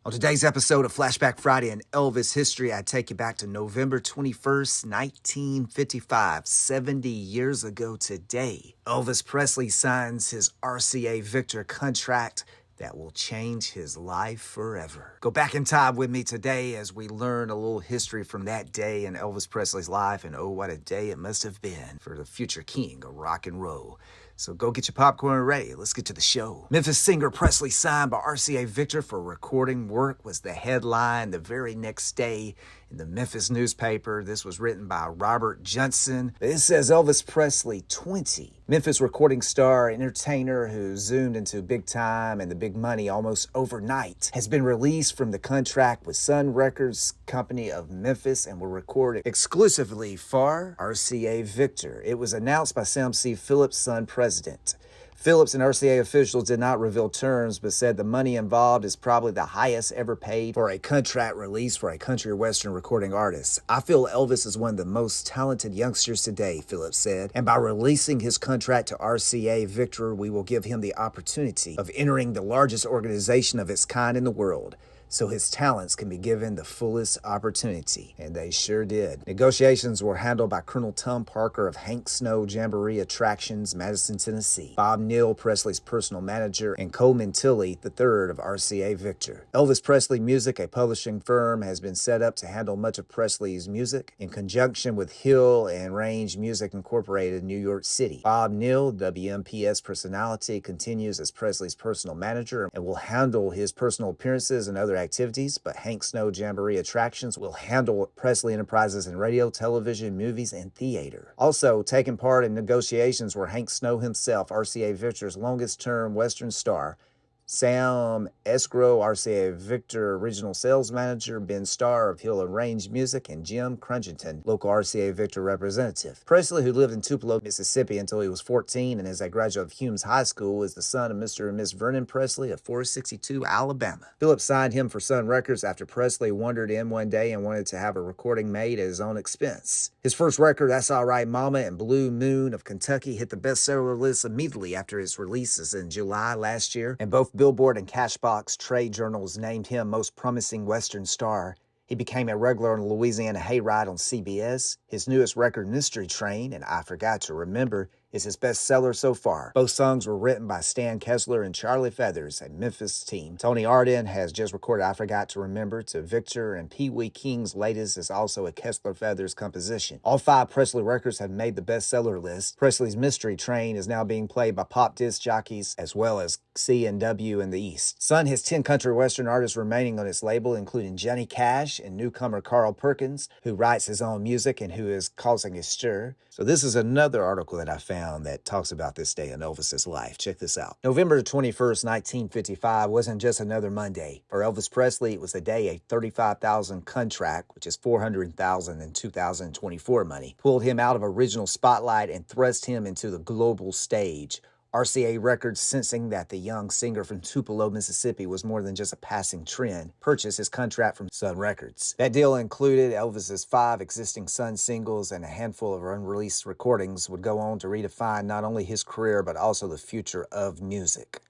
On today's episode of Flashback Friday in Elvis history, I take you back to November 21st, 1955, 70 years ago today. Elvis Presley signs his RCA Victor contract that will change his life forever. Go back in time with me today as we learn a little history from that day in Elvis Presley's life, and oh, what a day it must have been for the future king of rock and roll. So go get your popcorn ready. Let's get to the show. Memphis singer Presley signed by RCA Victor for recording work was the headline the very next day in the Memphis newspaper. This was written by Robert Johnson. It says Elvis Presley 20. Memphis recording star, entertainer who zoomed into big time and the big money almost overnight, has been released from the contract with Sun Records Company of Memphis and will record exclusively for RCA Victor. It was announced by Sam C. Phillips' son, president. Phillips and RCA officials did not reveal terms, but said the money involved is probably the highest ever paid for a contract release for a country western recording artist. I feel Elvis is one of the most talented youngsters today, Phillips said, and by releasing his contract to RCA Victor, we will give him the opportunity of entering the largest organization of its kind in the world, so his talents can be given the fullest opportunity. And they sure did. Negotiations were handled by Colonel Tom Parker of Hank Snow Jamboree Attractions, Madison, Tennessee, Bob Neal, Presley's personal manager, and Coleman Tilley III of RCA Victor. Elvis Presley Music, a publishing firm, has been set up to handle much of Presley's music in conjunction with Hill and Range Music Incorporated in New York City. Bob Neal, WMPS personality, continues as Presley's personal manager and will handle his personal appearances and other activities, but Hank Snow Jamboree Attractions will handle Presley enterprises in radio, television, movies, and theater. Also, taking part in negotiations were Hank Snow himself, RCA Victor's longest-term Western star, Sam Escrow, RCA Victor Regional Sales Manager, Ben Starr of Hill and Range Music, and Jim Crungington, local RCA Victor representative. Presley, who lived in Tupelo, Mississippi until he was 14 and is a graduate of Humes High School, is the son of Mr. and Miss Vernon Presley of 462, Alabama. Phillips signed him for Sun Records after Presley wandered in one day and wanted to have a recording made at his own expense. His first record, That's All Right Mama and Blue Moon of Kentucky, hit the bestseller list immediately after its releases in July last year, and both Billboard and Cashbox trade journals named him most promising Western star. He became a regular on the Louisiana Hayride on CBS. His newest record, Mystery Train and I Forgot to Remember, is his bestseller so far. Both songs were written by Stan Kessler and Charlie Feathers, a Memphis team. Tony Arden has just recorded I Forgot to Remember to Victor, and Pee Wee King's latest is also a Kessler Feathers composition. All 5 Presley records have made the bestseller list. Presley's Mystery Train is now being played by pop disc jockeys as well as C&W in the East. Sun has 10 country western artists remaining on its label, including Johnny Cash and newcomer Carl Perkins, who writes his own music and who is causing a stir. So this is another article that I found that talks about this day in Elvis's life. Check this out. November 21st, 1955 wasn't just another Monday. For Elvis Presley, it was a day a $35,000 contract, which is $400,000 in 2024 money, pulled him out of original spotlight and thrust him into the global stage. RCA Records, sensing that the young singer from Tupelo, Mississippi was more than just a passing trend, purchased his contract from Sun Records. That deal included Elvis's 5 existing Sun singles and a handful of unreleased recordings would go on to redefine not only his career but also the future of music.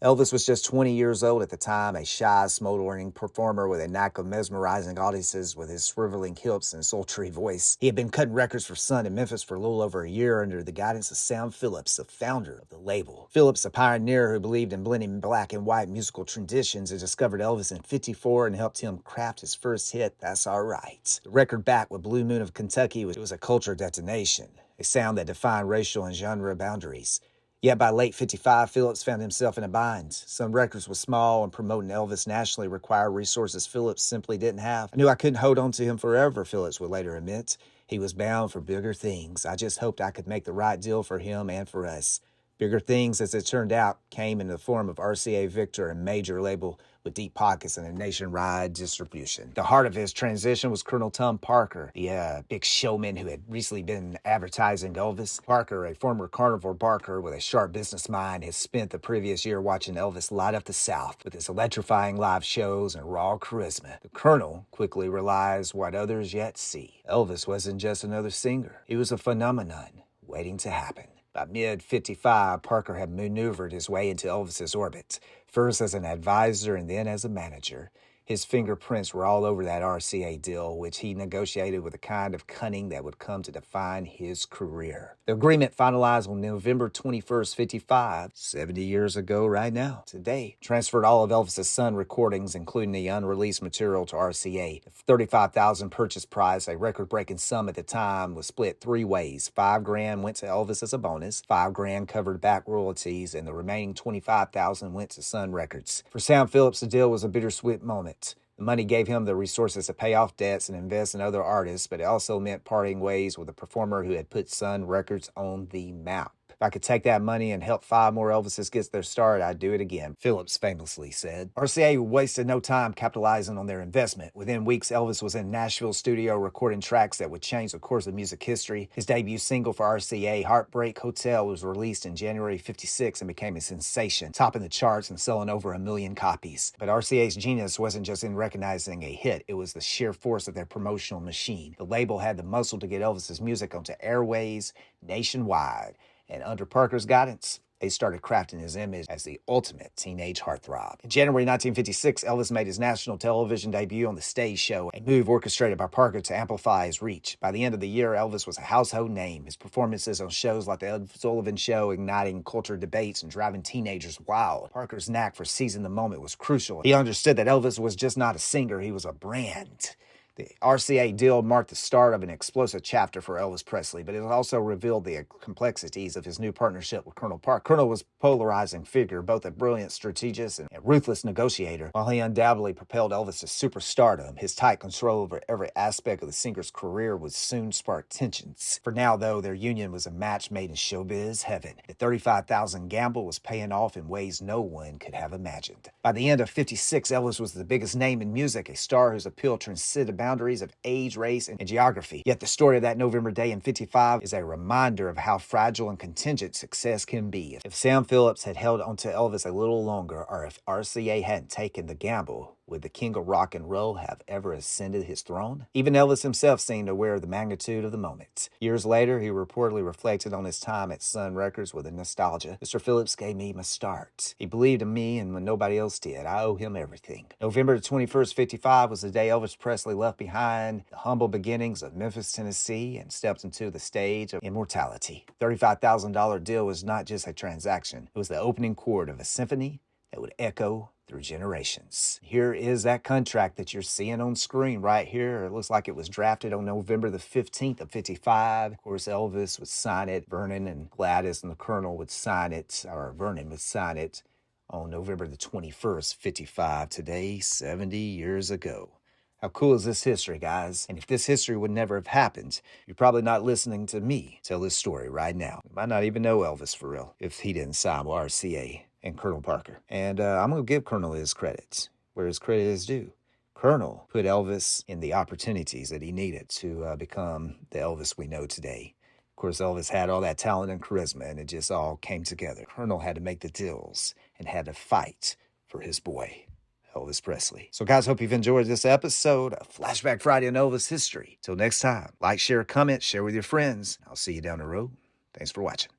Elvis was just 20 years old at the time, a shy, smoldering performer with a knack of mesmerizing audiences with his swiveling hips and sultry voice. He had been cutting records for Sun in Memphis for a little over a year under the guidance of Sam Phillips, the founder of the label. Phillips, a pioneer who believed in blending black and white musical traditions, had discovered Elvis in '54 and helped him craft his first hit, That's All Right. The record back with Blue Moon of Kentucky was a culture detonation, a sound that defined racial and genre boundaries. Yet by late '55, Phillips found himself in a bind. Sun Records was small, and promoting Elvis nationally required resources Phillips simply didn't have. I knew I couldn't hold on to him forever, Phillips would later admit. He was bound for bigger things. I just hoped I could make the right deal for him and for us. Bigger things, as it turned out, came in the form of RCA Victor, a major label with deep pockets and a nationwide distribution. The heart of his transition was Colonel Tom Parker, the big showman who had recently been advertising Elvis. Parker, a former carnival barker with a sharp business mind, has spent the previous year watching Elvis light up the South with his electrifying live shows and raw charisma. The Colonel quickly realized what others yet see. Elvis wasn't just another singer. He was a phenomenon waiting to happen. By mid-55, Parker had maneuvered his way into Elvis's orbit, first as an advisor and then as a manager. His fingerprints were all over that RCA deal, which he negotiated with a kind of cunning that would come to define his career. The agreement finalized on November 21st, 55, 70 years ago right now, today, transferred all of Elvis's Sun recordings, including the unreleased material, to RCA. The $35,000 purchase price, a record-breaking sum at the time, was split three ways. $5,000 went to Elvis as a bonus, $5,000 covered back royalties, and the remaining $25,000 went to Sun Records. For Sam Phillips, the deal was a bittersweet moment. The money gave him the resources to pay off debts and invest in other artists, but it also meant parting ways with a performer who had put Sun Records on the map. If I could take that money and help 5 more Elvises get their start, I'd do it again, Phillips famously said. RCA wasted no time capitalizing on their investment. Within weeks, Elvis was in Nashville studio recording tracks that would change the course of music history. His debut single for RCA, Heartbreak Hotel, was released in January '56 and became a sensation, topping the charts and selling over 1 million copies. But RCA's genius wasn't just in recognizing a hit, it was the sheer force of their promotional machine. The label had the muscle to get Elvis's music onto airways nationwide. And under Parker's guidance, they started crafting his image as the ultimate teenage heartthrob. In January 1956, Elvis made his national television debut on The Stage Show, a move orchestrated by Parker to amplify his reach. By the end of the year, Elvis was a household name, his performances on shows like The Ed Sullivan Show igniting culture debates and driving teenagers wild. Parker's knack for seizing the moment was crucial. He understood that Elvis was just not a singer, he was a brand. The RCA deal marked the start of an explosive chapter for Elvis Presley, but it also revealed the complexities of his new partnership with Colonel Parker. Colonel was a polarizing figure, both a brilliant strategist and a ruthless negotiator. While he undoubtedly propelled Elvis to superstardom, his tight control over every aspect of the singer's career would soon spark tensions. For now, though, their union was a match made in showbiz heaven. The $35,000 gamble was paying off in ways no one could have imagined. By the end of '56, Elvis was the biggest name in music, a star whose appeal transcended boundaries of age, race, and geography. Yet the story of that November day in '55 is a reminder of how fragile and contingent success can be. If Sam Phillips had held onto Elvis a little longer, or if RCA hadn't taken the gamble, would the king of rock and roll have ever ascended his throne? Even Elvis himself seemed aware of the magnitude of the moment. Years later, he reportedly reflected on his time at Sun Records with a nostalgia. Mr. Phillips gave me my start. He believed in me, and when nobody else did, I owe him everything. November 21st, '55 was the day Elvis Presley left behind the humble beginnings of Memphis, Tennessee, and stepped into the stage of immortality. $35,000 deal was not just a transaction. It was the opening chord of a symphony that would echo through generations. Here is that contract that you're seeing on screen right here. It looks like it was drafted on November the 15th of '55. Of course, Elvis would sign it. Vernon and Gladys and the Colonel would sign it, or Vernon would sign it on November the 21st, '55. Today, 70 years ago. How cool is this history, guys? And if this history would never have happened, you're probably not listening to me tell this story right now. You might not even know Elvis for real if he didn't sign with RCA and Colonel Parker. And I'm going to give Colonel his credit where his credit is due. Colonel put Elvis in the opportunities that he needed to become the Elvis we know today. Of course, Elvis had all that talent and charisma, and it just all came together. Colonel had to make the deals and had to fight for his boy, Elvis Presley. So guys, hope you've enjoyed this episode of Flashback Friday in Elvis history. Till next time, like, share, comment, share with your friends. I'll see you down the road. Thanks for watching.